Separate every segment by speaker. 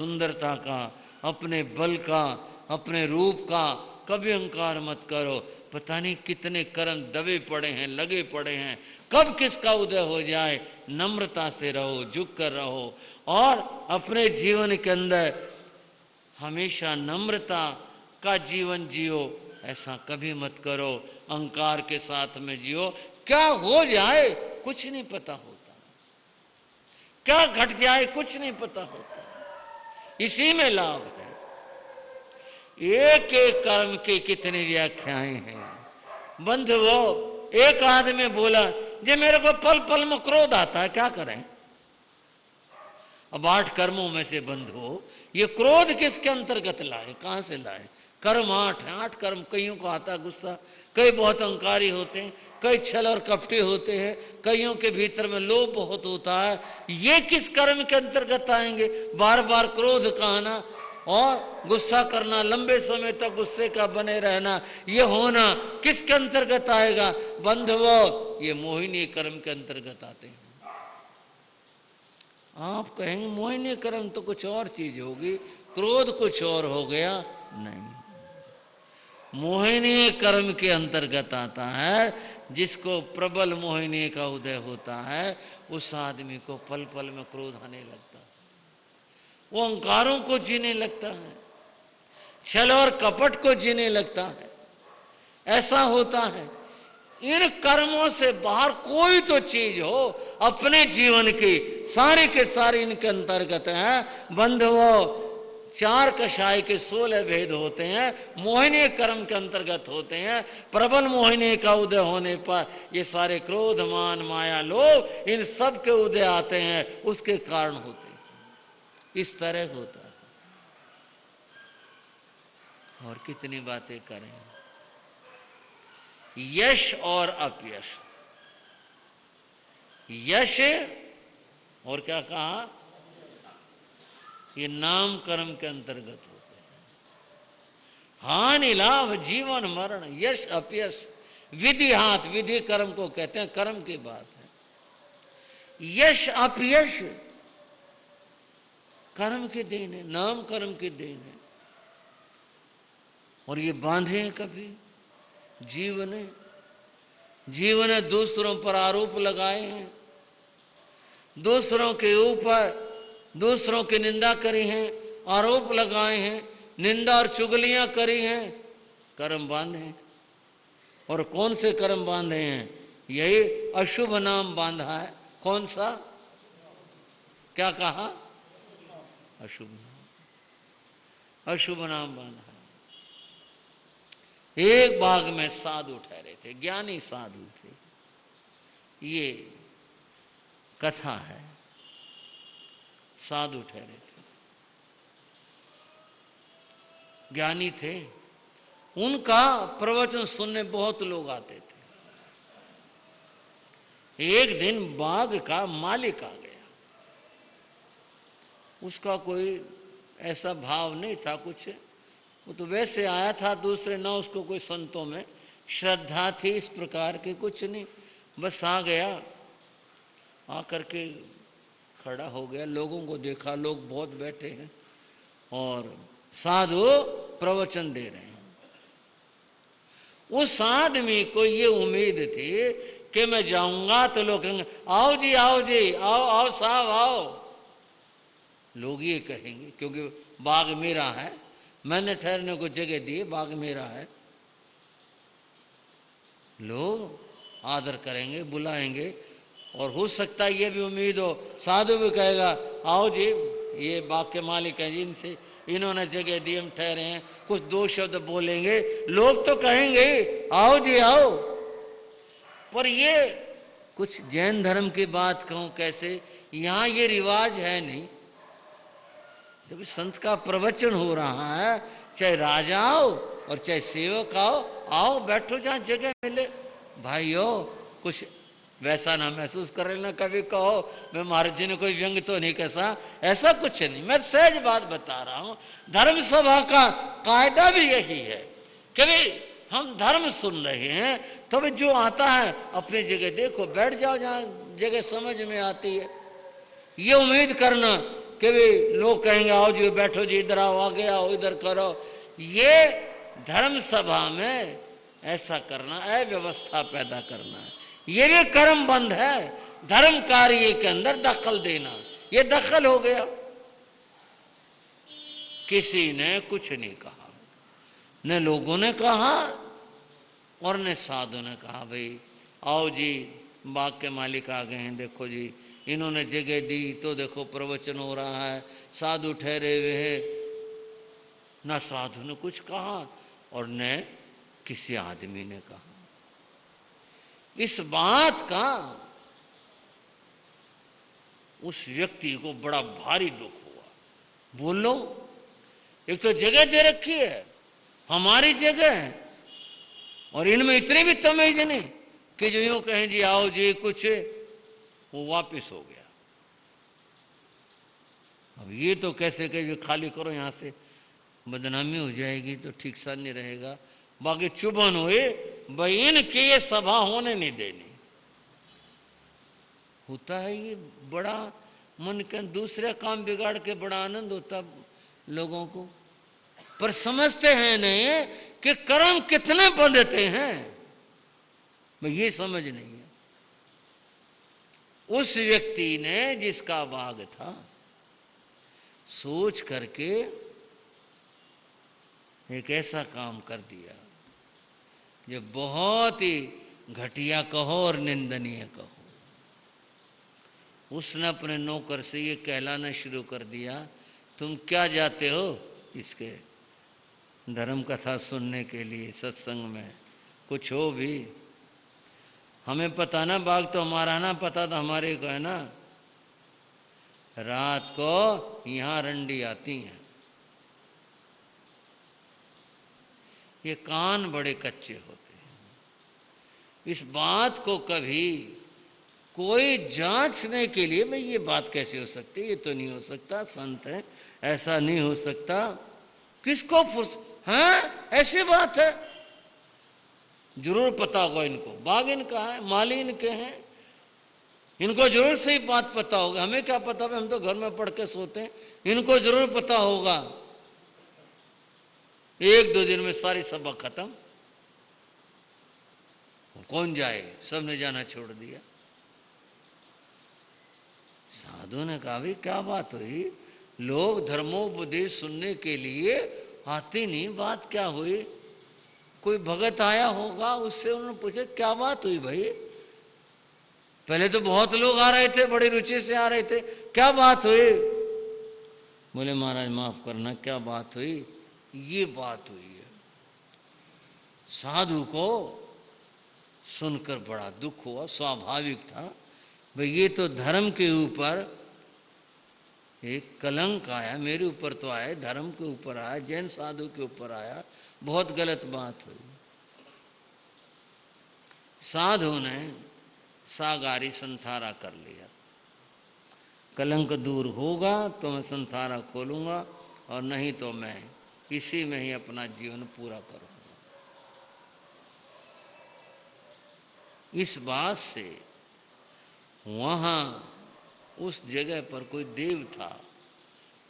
Speaker 1: सुंदरता का, अपने बल का, अपने रूप का कभी अहंकार मत करो। पता नहीं कितने कर्म दबे पड़े हैं, लगे पड़े हैं, कब किसका उदय हो जाए। नम्रता से रहो, झुक कर रहो और अपने जीवन के अंदर हमेशा नम्रता का जीवन जियो। ऐसा कभी मत करो अहंकार के साथ में जियो। क्या हो जाए कुछ नहीं पता होता, क्या घट जाए कुछ नहीं पता होता, इसी में लाभ है। एक एक कर्म की कितनी व्याख्याएं हैं बंधुओं। एक आदमी बोला जे मेरे को पल पल में क्रोध आता है, क्या करें। अब 8 कर्मों में से बंधुओं ये क्रोध किसके अंतर्गत लाए, कहां से लाए। कर्म 8 है, 8 कर्म। कईयों को आता गुस्सा, कई बहुत अहंकारी होते हैं, कई छल और कपटी होते हैं, कईयों के भीतर में लोभ बहुत होता है। ये किस कर्म के अंतर्गत आएंगे। बार बार क्रोध का आना और गुस्सा करना, लंबे समय तक गुस्से का बने रहना, ये होना किसके अंतर्गत आएगा। बंधुओं ये मोहिनी कर्म के अंतर्गत आते हैं। आप कहेंगे मोहिनी कर्म तो कुछ और चीज होगी, क्रोध कुछ और हो गया। नहीं, मोहिनी कर्म के अंतर्गत आता है। जिसको प्रबल मोहिनी का उदय होता है उस आदमी को पल पल में क्रोध आने लगता है, वो अहंकारों को जीने लगता है, छल और कपट को जीने लगता है। ऐसा होता है। इन कर्मों से बाहर कोई तो चीज हो अपने जीवन की, सारे के सारे इनके अंतर्गत हैं। बंधुओं 4 कषाय के 16 भेद होते हैं, मोहिनी कर्म के अंतर्गत होते हैं। प्रबल मोहिनी का उदय होने पर ये सारे क्रोध, मान, माया, लोभ इन सब के उदय आते हैं, उसके कारण होते हैं। इस तरह होता है। और कितनी बातें करें। यश और अपयश, यश और क्या कहा, ये नाम कर्म के अंतर्गत होते हैं। हानि लाभ, जीवन मरण, यश अपयश, विधि हाथ, विधि कर्म को कहते हैं, कर्म की बात है। यश अपयश कर्म के देन है, नाम कर्म के देन है। और ये बांधे हैं कभी जीवन ने दूसरों पर आरोप लगाए हैं, दूसरों के ऊपर दूसरों की निंदा करी है, आरोप लगाए हैं, निंदा और चुगलियां करी हैं, कर्म बांधे हैं। और कौन से कर्म बांधे हैं, यही अशुभ नाम बांधा है। कौन सा, क्या कहा, अशुभ नाम, अशुभ नाम बांधा है। एक बाग में साधु ठहरे थे, ज्ञानी साधु थे। ये कथा है, साधु ठहरे थे, ज्ञानी थे। उनका प्रवचन सुनने बहुत लोग आते थे। एक दिन बाग का मालिक आ गया। उसका कोई ऐसा भाव नहीं था कुछ, वो तो वैसे आया था, दूसरे ना उसको कोई संतों में श्रद्धा थी इस प्रकार के, कुछ नहीं, बस आ गया। आकर के खड़ा हो गया, लोगों को देखा, लोग बहुत बैठे हैं और साधु प्रवचन दे रहे हैं। उस आदमी को ये उम्मीद थी कि मैं जाऊंगा तो लोग कहेंगे आओ जी, आओ जी, आओ आओ साहब आओ। लोग ये कहेंगे क्योंकि बाग मेरा है, मैंने ठहरने को जगह दी, बाग मेरा है। लोग आदर करेंगे, बुलाएंगे। और हो सकता है ये भी उम्मीद हो साधु भी कहेगा आओ जी, ये बाग के मालिक हैं जी, इनसे इन्होंने जगह दी, हम ठहरे हैं। कुछ 2 शब्द बोलेंगे, लोग तो कहेंगे आओ जी आओ। पर ये कुछ जैन धर्म की बात कहूं कैसे, यहां ये रिवाज है नहीं। जब संत का प्रवचन हो रहा है, चाहे राजा आओ और चाहे सेवक आओ, आओ बैठो जहां जगह मिले। भाइयों कुछ वैसा ना महसूस कर लेना, कभी कहो मैं महाराज जी ने कोई व्यंग तो नहीं कसा, ऐसा कुछ नहीं। मैं सहज बात बता रहा हूं। धर्म सभा का कायदा भी यही है कि भाई हम धर्म सुन रहे हैं तो भाई जो आता है अपनी जगह देखो, बैठ जाओ जहां जगह समझ में आती है। ये उम्मीद करना कि भी लोग कहेंगे आओ जी बैठो जी, इधर आओ, आगे आओ, इधर करो। ये धर्म सभा में ऐसा करना अव्यवस्था पैदा करना है, ये भी कर्म बंध है। धर्म कार्य के अंदर दखल देना, ये दखल हो गया। किसी ने कुछ नहीं कहा, न लोगों ने कहा और न साधु ने कहा भाई आओ जी बाग के मालिक आ गए हैं, देखो जी इन्होंने जगह दी तो देखो प्रवचन हो रहा है, साधु ठहरे हुए हैं। ना साधु ने कुछ कहा और न किसी आदमी ने कहा। इस बात का उस व्यक्ति को बड़ा भारी दुख हुआ। बोलो, एक तो जगह दे रखी है, हमारी जगह है, और इनमें इतने भी तमीज नहीं कि जो यूं कहें जी आओ जी कुछ, वो वापिस हो गया। अब ये तो कैसे कहे खाली करो यहाँ से, बदनामी हो जाएगी तो ठीक सा नहीं रहेगा। बाकी चुभन हुए भाई इनकी ये सभा होने नहीं देनी। होता है ये बड़ा मन के दूसरे काम बिगाड़ के बड़ा आनंद होता लोगों को, पर समझते हैं नहीं कि कर्म कितने बंधते हैं, ये समझ नहीं है। उस व्यक्ति ने जिसका बाग था सोच करके एक ऐसा काम कर दिया जो बहुत ही घटिया कहो और निंदनीय कहो। उसने अपने नौकर से ये कहलाना शुरू कर दिया, तुम क्या जाते हो इसके धर्म कथा सुनने के लिए सत्संग में, कुछ हो भी, हमें पता ना, बाग तो हमारा ना, पता तो हमारे को है ना। रात को यहाँ रंडी आती हैं, ये कान बड़े कच्चे होते हैं। इस बात को कभी कोई जांचने के लिए भाई ये बात कैसे हो सकती है, ये तो नहीं हो सकता, संत है, ऐसा नहीं हो सकता, किसको हाँ ऐसी बात है, जरूर पता होगा इनको, बाग इनका है, माली इनके हैं, इनको जरूर सही बात पता होगा। हमें क्या पता, हम तो घर में पढ़ के सोते हैं, इनको जरूर पता होगा। एक दो दिन में सारी सभा खत्म, कौन जाए, सबने जाना छोड़ दिया। साधु ने कहा भाई क्या बात हुई, लोग धर्मोपदेश सुनने के लिए आते नहीं, बात क्या हुई। कोई भगत आया होगा, उससे उन्होंने पूछा क्या बात हुई भाई, पहले तो बहुत लोग आ रहे थे, बड़ी रुचि से आ रहे थे, क्या बात हुई। बोले महाराज माफ करना, क्या बात हुई, ये बात हुई है। साधु को सुनकर बड़ा दुख हुआ, स्वाभाविक था भाई ये तो धर्म के ऊपर एक कलंक आया, मेरे ऊपर तो आया, धर्म के ऊपर आया, जैन साधु के ऊपर आया, बहुत गलत बात हुई। साधु ने सागारी संथारा कर लिया, कलंक दूर होगा तो मैं संथारा खोलूंगा और नहीं तो मैं इसी में ही अपना जीवन पूरा करूंगा। इस बात से वहां उस जगह पर कोई देव था,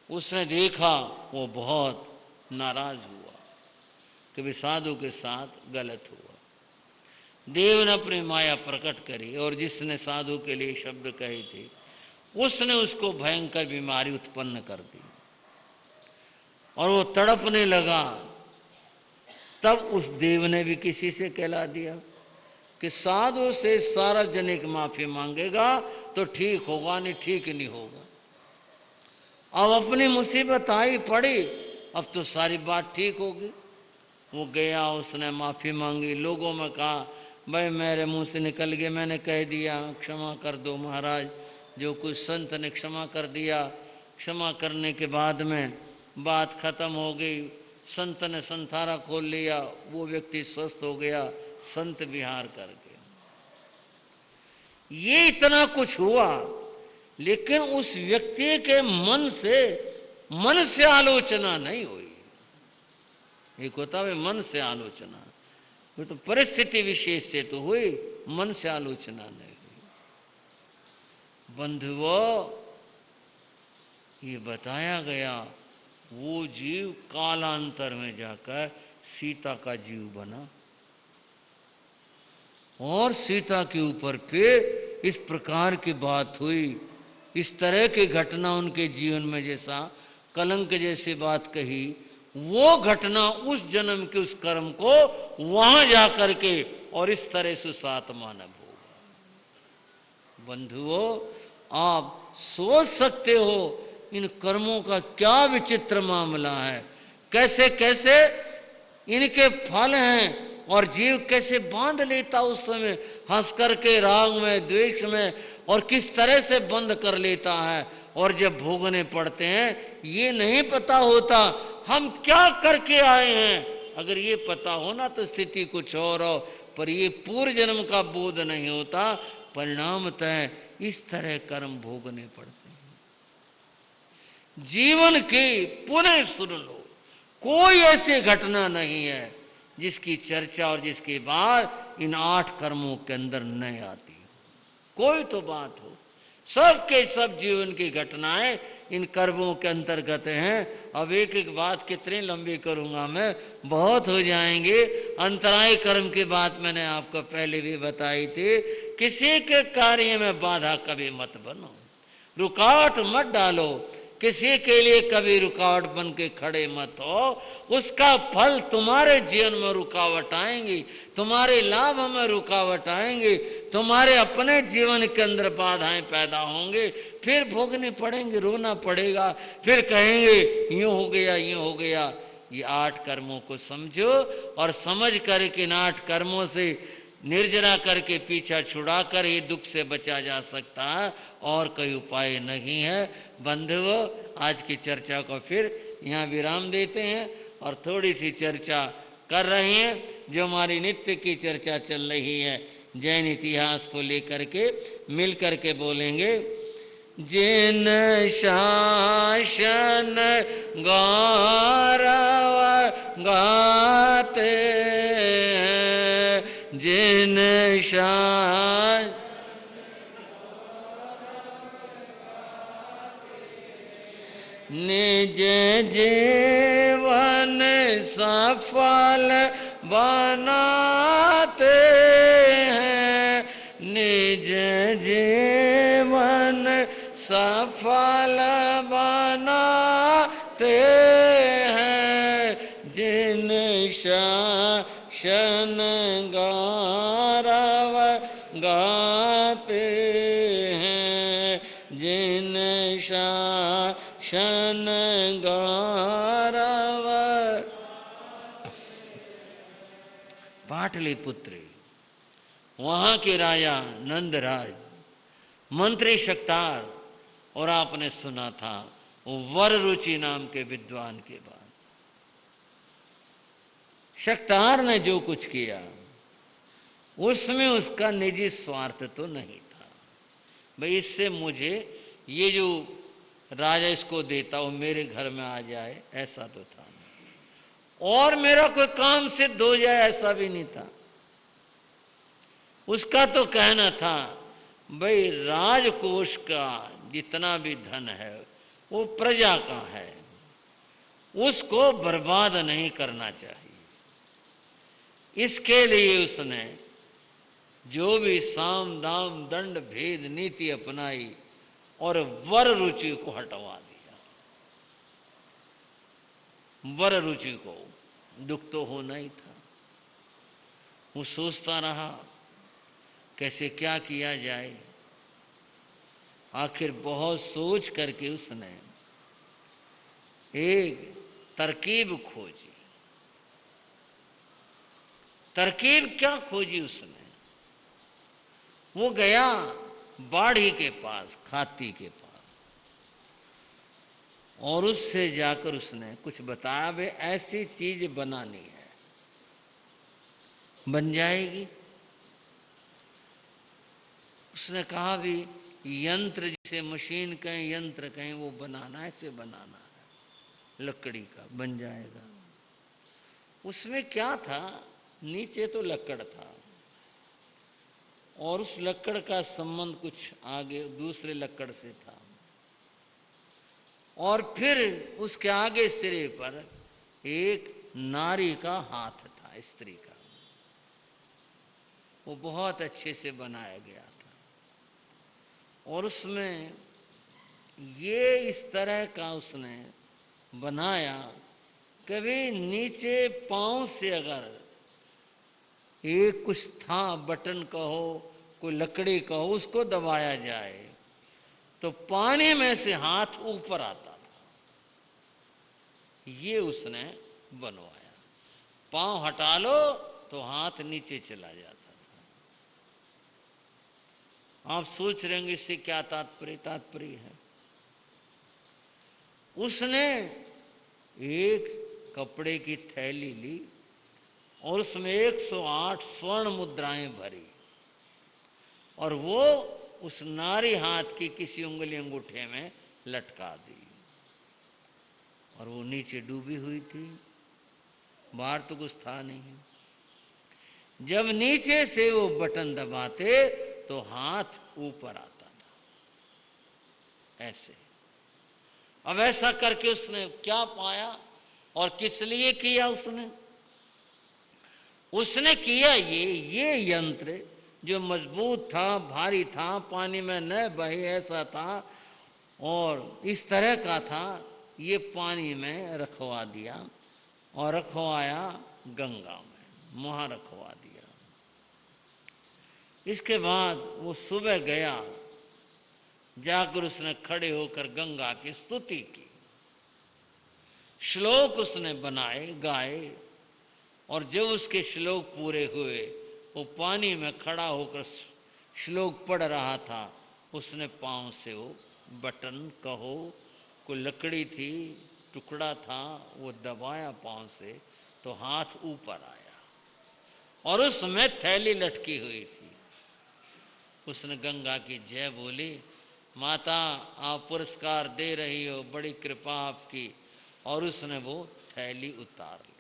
Speaker 1: उसने देखा, वो बहुत नाराज हुआ कि भी साधु के साथ गलत हुआ। देव ने अपनी माया प्रकट करी और जिसने साधु के लिए शब्द कहे थे उसने उसको भयंकर बीमारी उत्पन्न कर दी और वो तड़पने लगा। तब उस देव ने भी किसी से कहला दिया कि साधु से सार्वजनिक माफी मांगेगा तो ठीक होगा, नहीं ठीक नहीं होगा। अब अपनी मुसीबत आई पड़ी, अब तो सारी बात ठीक होगी। वो गया, उसने माफी मांगी, लोगों में कहा भाई मेरे मुंह से निकल गया, मैंने कह दिया, क्षमा कर दो महाराज। जो कुछ संत ने क्षमा कर दिया, क्षमा करने के बाद में बात खत्म हो गई, संत ने संथारा खोल लिया, वो व्यक्ति स्वस्थ हो गया, संत विहार करके। ये इतना कुछ हुआ, लेकिन उस व्यक्ति के मन से आलोचना नहीं हुई। एक होता है मन से आलोचना, वो तो परिस्थिति विशेष से तो हुई, मन से आलोचना नहीं हुई। बंधुओं, ये बताया गया वो जीव कालांतर में जाकर सीता का जीव बना और सीता के ऊपर फिर इस प्रकार की बात हुई, इस तरह की घटना उनके जीवन में जैसा कलंक जैसी बात कही, वो घटना उस जन्म के उस कर्म को वहां जाकर के और इस तरह से सात मानव होगा। बंधुओं, आप सोच सकते हो इन कर्मों का क्या विचित्र मामला है, कैसे कैसे इनके फल हैं और जीव कैसे बांध लेता उस समय हंस करके राग में द्वेष में, और किस तरह से बंद कर लेता है, और जब भोगने पड़ते हैं ये नहीं पता होता हम क्या करके आए हैं। अगर ये पता होना तो स्थिति कुछ और हो, पर ये पूर्व जन्म का बोध नहीं होता, परिणामतः इस तरह कर्म भोगने पड़ते हैं। जीवन की पुनः सुन लो, कोई ऐसी घटना नहीं है जिसकी चर्चा और जिसके बाद इन 8 कर्मों के अंदर नहीं आती हो। कोई तो बात हो, सबके सब जीवन की घटनाएं इन कर्मों के अंतर्गत हैं। अब एक एक बात कितनी लंबी करूंगा मैं, बहुत हो जाएंगे। अंतराय कर्म की बात मैंने आपको पहले भी बताई थी। किसी के कार्य में बाधा कभी मत बनो, रुकावट मत डालो, किसी के लिए कभी रुकावट बन के खड़े मत हो। उसका फल तुम्हारे जीवन में रुकावट आएंगी, तुम्हारे लाभ में रुकावट आएंगे, तुम्हारे अपने जीवन के अंदर बाधाएं पैदा होंगे, फिर भोगने पड़ेंगे, रोना पड़ेगा, फिर कहेंगे यूं हो गया यूं हो गया। ये 8 कर्मों को समझो और समझ कर के इन 8 कर्मों से निर्जरा करके पीछा छुड़ाकर ये दुख से बचा जा सकता है, और कोई उपाय नहीं है। बंधुओं, आज की चर्चा को फिर यहाँ विराम देते हैं और थोड़ी सी चर्चा कर रहे हैं जो हमारी नित्य की चर्चा चल रही है, जैन इतिहास को लेकर के मिल कर के बोलेंगे। जिन शासन गौरव गाते, जिन शासन निज जीवन सफल बनाते हैं, निज जीवन सफल बनाते हैं, जिन शासन गौरव गाते हैं, जिन शासन गौरव। पाटलिपुत्र, वहां के राजा नंदराज, मंत्री शक्तार, और आपने सुना था वर रुचि नाम के विद्वान के बाद शक्तार ने जो कुछ किया उसमें उसका निजी स्वार्थ तो नहीं था। भाई इससे मुझे ये जो राजा इसको देता वो मेरे घर में आ जाए, ऐसा तो था नहीं, और मेरा कोई काम सिद्ध हो जाए, ऐसा भी नहीं था। उसका तो कहना था भाई राजकोष का जितना भी धन है वो प्रजा का है, उसको बर्बाद नहीं करना चाहिए। इसके लिए उसने जो भी साम दाम दंड भेद नीति अपनाई और वर रुचि को हटवा दिया। वर रुचि को दुख तो होना ही था। वो सोचता रहा कैसे क्या किया जाए। आखिर बहुत सोच करके उसने एक तरकीब खोजी। तरकीब क्या खोजी उसने? वो गया बाढ़ी के पास, खाती के पास, और उससे जाकर उसने कुछ बताया, वे ऐसी चीज बनानी है, बन जाएगी। उसने कहा भी यंत्र, जिसे मशीन कहें यंत्र कहें, वो बनाना, ऐसे बनाना है, लकड़ी का बन जाएगा। उसमें क्या था, नीचे तो लकड़ था और उस लकड़ का संबंध कुछ आगे दूसरे लकड़ से था। और फिर उसके आगे सिरे पर एक नारी का हाथ था, स्त्री का। वो बहुत अच्छे से बनाया गया था और उसमें ये इस तरह का उसने बनाया, कभी नीचे पांव से अगर एक कुछ था, बटन कहो, कोई लकड़ी कहो, उसको दबाया जाए तो पानी में से हाथ ऊपर आता था। ये उसने बनवाया। पांव हटा लो तो हाथ नीचे चला जाता था। आप सोच रहे होंगे इससे क्या तात्पर्य है। उसने एक कपड़े की थैली ली और उसमें 108 स्वर्ण मुद्राएं भरी और वो उस नारी हाथ की किसी उंगली अंगूठे में लटका दी और वो नीचे डूबी हुई थी, बाहर तो कुछ था नहीं। जब नीचे से वो बटन दबाते तो हाथ ऊपर आता था, ऐसे। अब ऐसा करके उसने क्या पाया और किस लिए किया उसने किया ये यंत्र जो मजबूत था, भारी था, पानी में न बहे ऐसा था और इस तरह का था, ये पानी में रखवा दिया और रखवाया गंगा में, वहाँ रखवा दिया। इसके बाद वो सुबह गया, जाकर उसने खड़े होकर गंगा की स्तुति की, श्लोक उसने बनाए, गाए और जब उसके श्लोक पूरे हुए, वो पानी में खड़ा होकर श्लोक पढ़ रहा था, उसने पांव से वो बटन कहो, कोई लकड़ी थी, टुकड़ा था, वो दबाया पांव से तो हाथ ऊपर आया और उसमें थैली लटकी हुई थी। उसने गंगा की जय बोली, माता आप पुरस्कार दे रही हो, बड़ी कृपा आपकी, और उसने वो थैली उतार ली।